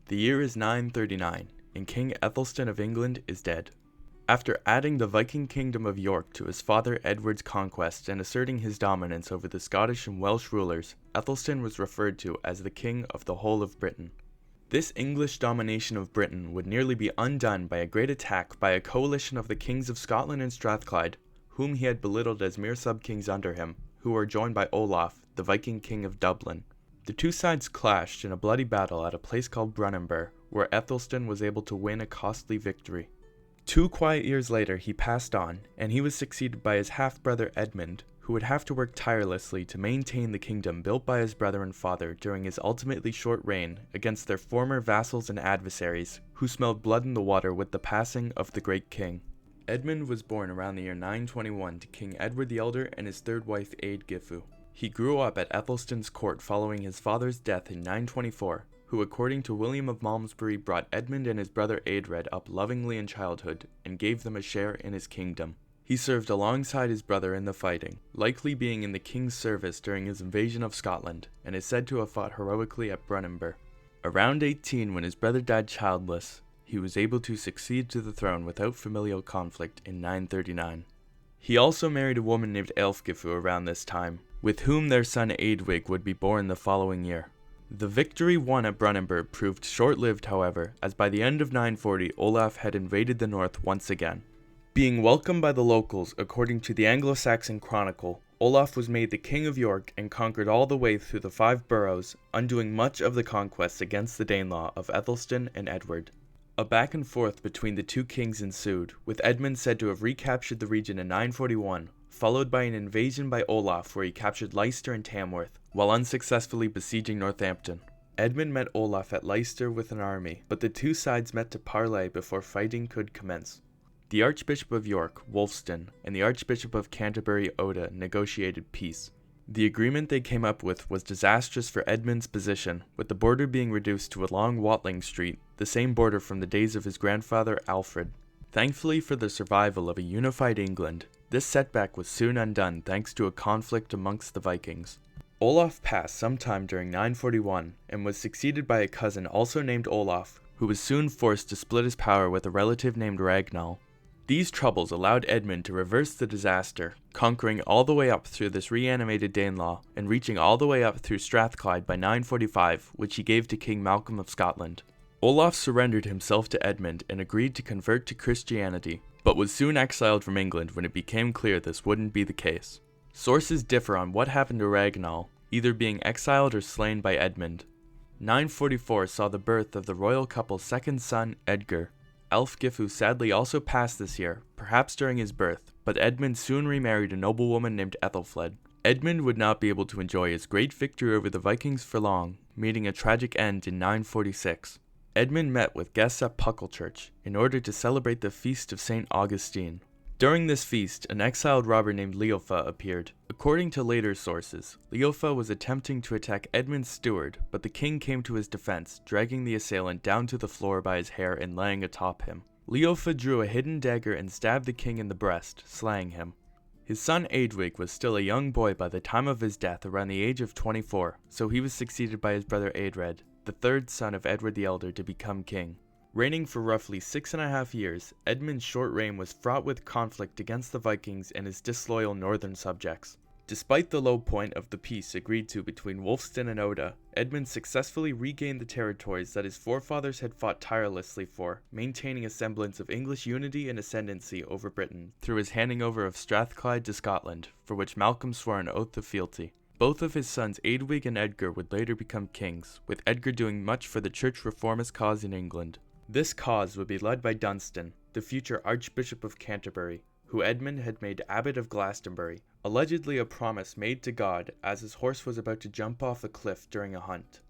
The year is 939, and King Aethelstan of England is dead. After adding the Viking kingdom of York to his father Edward's conquests and asserting his dominance over the Scottish and Welsh rulers, Aethelstan was referred to as the king of the whole of Britain. This English domination of Britain would nearly be undone by a great attack by a coalition of the kings of Scotland and Strathclyde, whom he had belittled as mere subkings under him, who were joined by Olaf, the Viking king of Dublin. The two sides clashed in a bloody battle at a place called Brunanburh, where Aethelstan was able to win a costly victory. 2 quiet years later he passed on, and he was succeeded by his half-brother Edmund, who would have to work tirelessly to maintain the kingdom built by his brother and father during his ultimately short reign against their former vassals and adversaries, who smelled blood in the water with the passing of the great king. Edmund was born around the year 921 to King Edward the Elder and his third wife Eadgifu. He grew up at Aethelstan's court following his father's death in 924, who according to William of Malmesbury brought Edmund and his brother Eadred up lovingly in childhood and gave them a share in his kingdom. He served alongside his brother in the fighting, likely being in the king's service during his invasion of Scotland, and is said to have fought heroically at Brunanburh. Around 18, when his brother died childless, he was able to succeed to the throne without familial conflict in 939. He also married a woman named Ealfgifu around this time, with whom their son Eadwig would be born the following year. The victory won at Brunanburh proved short-lived, however, as by the end of 940 Olaf had invaded the north once again. Being welcomed by the locals according to the Anglo-Saxon Chronicle, Olaf was made the King of York and conquered all the way through the 5 boroughs, undoing much of the conquests against the Danelaw of Aethelstan and Edward. A back and forth between the two kings ensued, with Edmund said to have recaptured the region in 941, followed by an invasion by Olaf where he captured Leicester and Tamworth, while unsuccessfully besieging Northampton. Edmund met Olaf at Leicester with an army, but the two sides met to parley before fighting could commence. The Archbishop of York, Wulfstan, and the Archbishop of Canterbury, Oda, negotiated peace. The agreement they came up with was disastrous for Edmund's position, with the border being reduced to a long Watling Street, the same border from the days of his grandfather Alfred. Thankfully for the survival of a unified England, this setback was soon undone thanks to a conflict amongst the Vikings. Olaf passed sometime during 941 and was succeeded by a cousin also named Olaf, who was soon forced to split his power with a relative named Ragnall. These troubles allowed Edmund to reverse the disaster, conquering all the way up through this reanimated Danelaw and reaching all the way up through Strathclyde by 945, which he gave to King Malcolm of Scotland. Olaf surrendered himself to Edmund and agreed to convert to Christianity, but was soon exiled from England when it became clear this wouldn't be the case. Sources differ on what happened to Ragnall, either being exiled or slain by Edmund. 944 saw the birth of the royal couple's second son, Edgar. Ealfgifu sadly also passed this year, perhaps during his birth, but Edmund soon remarried a noblewoman named Ethelfled. Edmund would not be able to enjoy his great victory over the Vikings for long, meeting a tragic end in 946. Edmund met with guests at Puckelchurch in order to celebrate the feast of St. Augustine. During this feast, an exiled robber named Leofa appeared. According to later sources, Leofa was attempting to attack Edmund's steward, but the king came to his defense, dragging the assailant down to the floor by his hair and laying atop him. Leofa drew a hidden dagger and stabbed the king in the breast, slaying him. His son Eadwig was still a young boy by the time of his death, around the age of 24, so he was succeeded by his brother Eadred, the third son of Edward the Elder, to become king. Reigning for roughly 6.5 years, Edmund's short reign was fraught with conflict against the Vikings and his disloyal northern subjects. Despite the low point of the peace agreed to between Wulfstan and Oda, Edmund successfully regained the territories that his forefathers had fought tirelessly for, maintaining a semblance of English unity and ascendancy over Britain through his handing over of Strathclyde to Scotland, for which Malcolm swore an oath of fealty. Both of his sons Eadwig and Edgar would later become kings, with Edgar doing much for the church reformist cause in England. This cause would be led by Dunstan, the future Archbishop of Canterbury, who Edmund had made Abbot of Glastonbury, allegedly a promise made to God as his horse was about to jump off a cliff during a hunt.